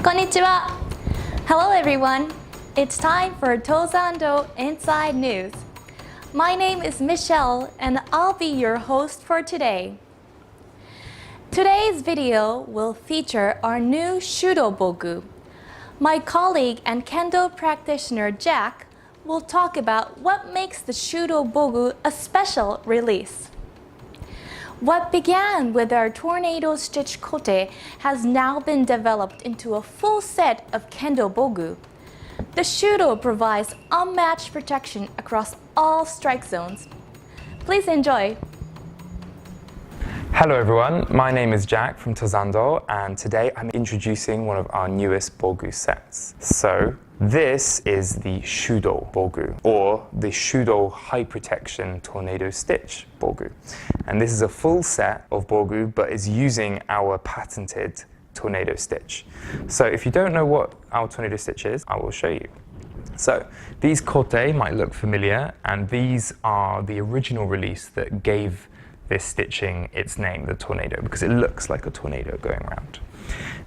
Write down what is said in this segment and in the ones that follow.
Konnichiwa! Hello everyone! It's time for Tozando Inside News. My name is Michelle and I'll be your host for today. Today's video will feature our new Shudo Bogu. My colleague and Kendo practitioner Jack will talk about what makes the Shudo Bogu a special release. What began with our Tornado-stitch Kote has now been developed into a full set of Kendo Bogu. The Shudo provides unmatched protection across all strike zones. Please enjoy! Hello everyone, my name is Jack from Tozando and today I'm introducing one of our newest Bogu sets. So this is the Shudo Bogu, or the Shudo High Protection Tornado-stitch Bogu. And this is a full set of Bogu but is using our patented tornado stitch. So if you don't know what our tornado stitch is, I will show you. So these kote might look familiar, and these are the original release that gave this stitching its name, the tornado, because it looks like a tornado going around.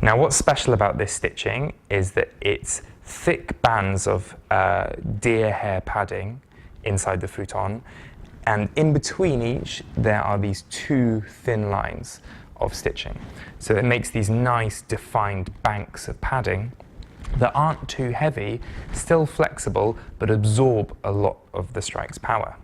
Now what's special about this stitching is that it's thick bands of deer hair padding inside the futon, and in between each there are these two thin lines of stitching. So it makes these nice defined banks of padding that aren't too heavy, still flexible, but absorb a lot of the strike's power.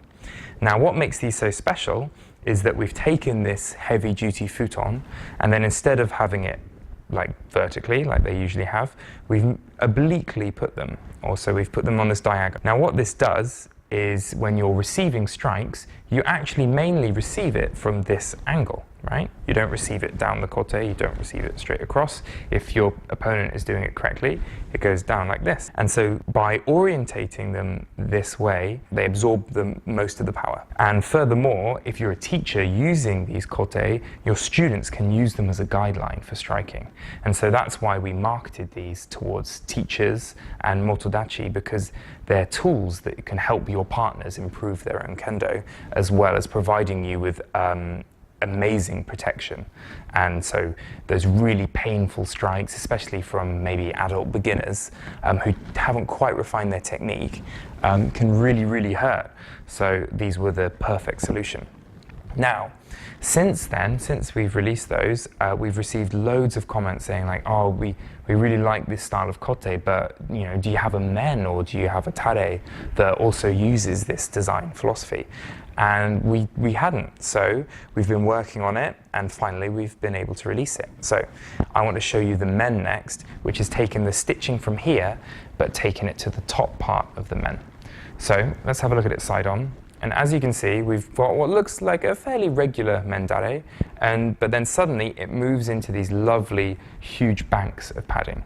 Now what makes these so special is that we've taken this heavy duty futon and then instead of having it like vertically, like they usually have, we've obliquely put them. Also, we've put them on this diagonal. Now what this does is when you're receiving strikes, you actually mainly receive it from this angle, right? You don't receive it down the kote, you don't receive it straight across. If your opponent is doing it correctly, it goes down like this. And so by orientating them this way, they absorb most of the power. And furthermore, if you're a teacher using these kote, your students can use them as a guideline for striking. And so that's why we marketed these towards teachers and motodachi, because they're tools that can help your partners improve their own kendo, as well as providing you with amazing protection. And so those really painful strikes, especially from maybe adult beginners who haven't quite refined their technique, can really, really hurt. So these were the perfect solution. Now, since then, since we've released those, we've received loads of comments saying like, oh, we really like this style of kote, but you know, do you have a men or do you have a Turay that also uses this design philosophy? And we hadn't, so we've been working on it, and finally we've been able to release it. So I want to show you the men next, which is taking the stitching from here, but taking it to the top part of the men. So let's have a look at it side on. And as you can see, we've got what looks like a fairly regular mendare, but then suddenly it moves into these lovely, huge banks of padding.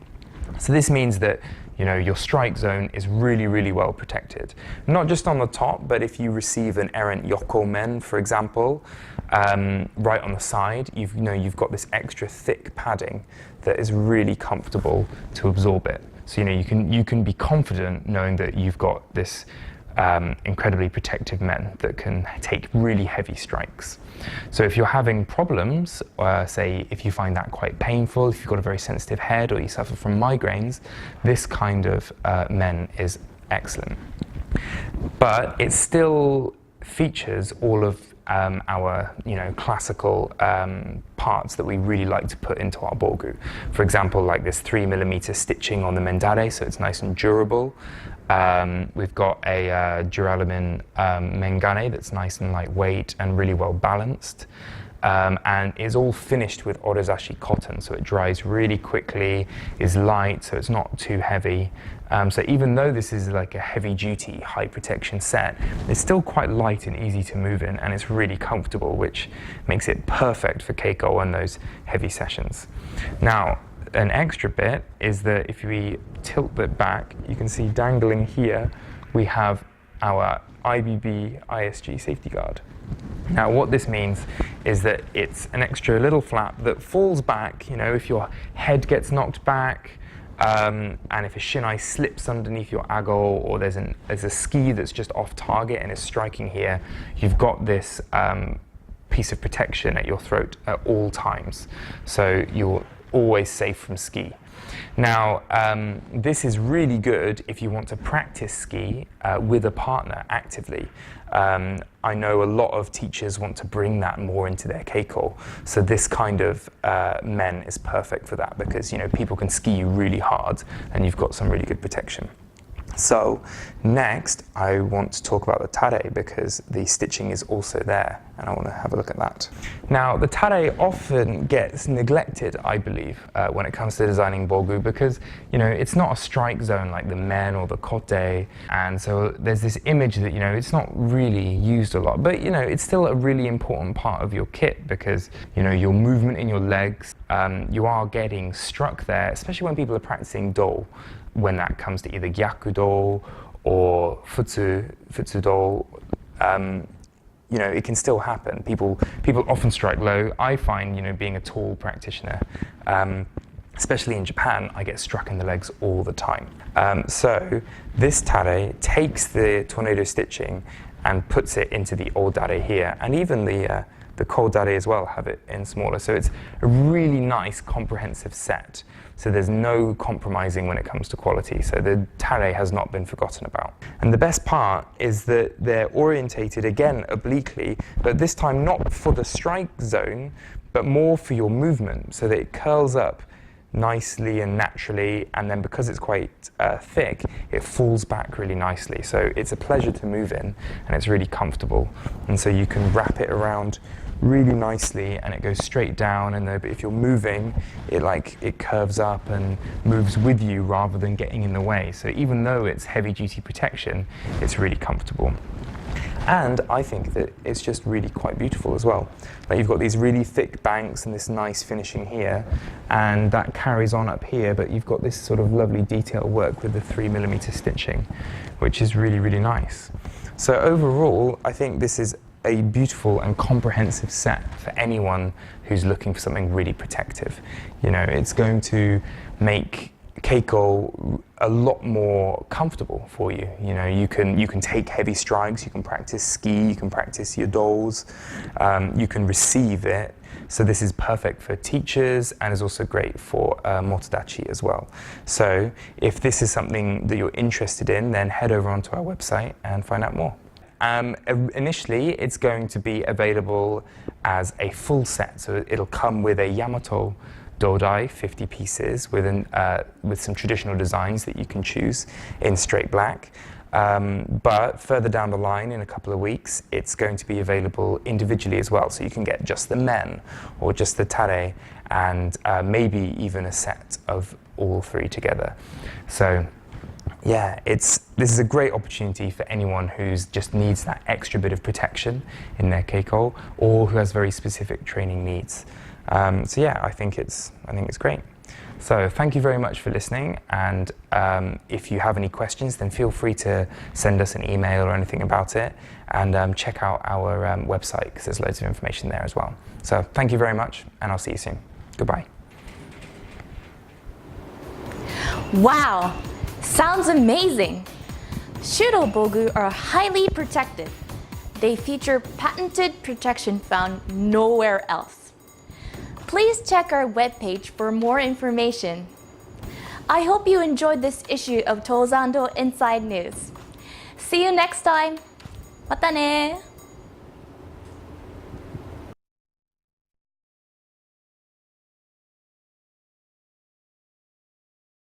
So this means that your strike zone is really, really well protected. Not just on the top, but if you receive an errant yoko men, for example, right on the side, you've got this extra thick padding that is really comfortable to absorb it. So you can be confident knowing that you've got this incredibly protective men that can take really heavy strikes. So if you're having problems, say if you find that quite painful, if you've got a very sensitive head or you suffer from migraines, this kind of men is excellent. But it still features all of our classical parts that we really like to put into our bogu. For example, like this 3mm stitching on the mendare, so it's nice and durable. We've got a duralumin mengane that's nice and lightweight and really well balanced. And is all finished with orozashi cotton, so it dries really quickly, is light, so it's not too heavy. So even though this is like a heavy-duty, high-protection set, it's still quite light and easy to move in, and it's really comfortable, which makes it perfect for keiko and those heavy sessions. Now, an extra bit is that if we tilt it back, you can see dangling here, we have our IBB ISG safety guard. Now what this means is that it's an extra little flap that falls back, you know, if your head gets knocked back, and if a shinai slips underneath your ago, or there's a ski that's just off target and is striking here, you've got this piece of protection at your throat at all times. So you're always safe from ski. Now, this is really good if you want to practice ski with a partner actively. I know a lot of teachers want to bring that more into their keiko, so this kind of men is perfect for that, because you know people can ski you really hard and you've got some really good protection. So next I want to talk about the tare, because the stitching is also there and I want to have a look at that. Now the tare often gets neglected, I believe, when it comes to designing bogu, because you know it's not a strike zone like the men or the kote, and so there's this image that you know it's not really used a lot, but you know it's still a really important part of your kit, because you know your movement in your legs, you are getting struck there, especially when people are practicing do, when that comes to either gyakudo or futsudo, you know, it can still happen. People often strike low. I find, you know, being a tall practitioner, especially in Japan, I get struck in the legs all the time. So this tare takes the tornado stitching and puts it into the old dare here, and even the cold dare as well have it in smaller. So it's a really nice comprehensive set. So there's no compromising when it comes to quality. So the tare has not been forgotten about. And the best part is that they're orientated, again, obliquely, but this time not for the strike zone, but more for your movement, so that it curls up nicely and naturally, and then because it's quite thick, it falls back really nicely. So it's a pleasure to move in, and it's really comfortable. And so you can wrap it around really nicely and it goes straight down, and if you're moving, it curves up and moves with you rather than getting in the way. So even though it's heavy duty protection, it's really comfortable. And I think that it's just really quite beautiful as well. Like you've got these really thick banks and this nice finishing here, and that carries on up here, but you've got this sort of lovely detail work with the 3mm stitching, which is really, really nice. So overall, I think this is a beautiful and comprehensive set for anyone who's looking for something really protective. You know, it's going to make keiko a lot more comfortable for you. You know, you can take heavy strikes, you can practice ski, you can practice your dolls, you can receive it. So this is perfect for teachers and is also great for motodachi as well. So if this is something that you're interested in, then head over onto our website and find out more. Initially, it's going to be available as a full set, so it'll come with a Yamato dodai, 50 pieces, with some traditional designs that you can choose in straight black. But further down the line, in a couple of weeks, it's going to be available individually as well, so you can get just the men or just the tare, and maybe even a set of all three together. So yeah, this is a great opportunity for anyone who just needs that extra bit of protection in their keiko, or who has very specific training needs. So yeah, I think it's great. So thank you very much for listening, and if you have any questions, then feel free to send us an email or anything about it, and check out our website, because there's loads of information there as well. So thank you very much, and I'll see you soon. Goodbye. Wow! Sounds amazing! Shudo bogu are highly protected. They feature patented protection found nowhere else. Please check our webpage for more information. I hope you enjoyed this issue of Tozando Inside News. See you next time! Mata ne!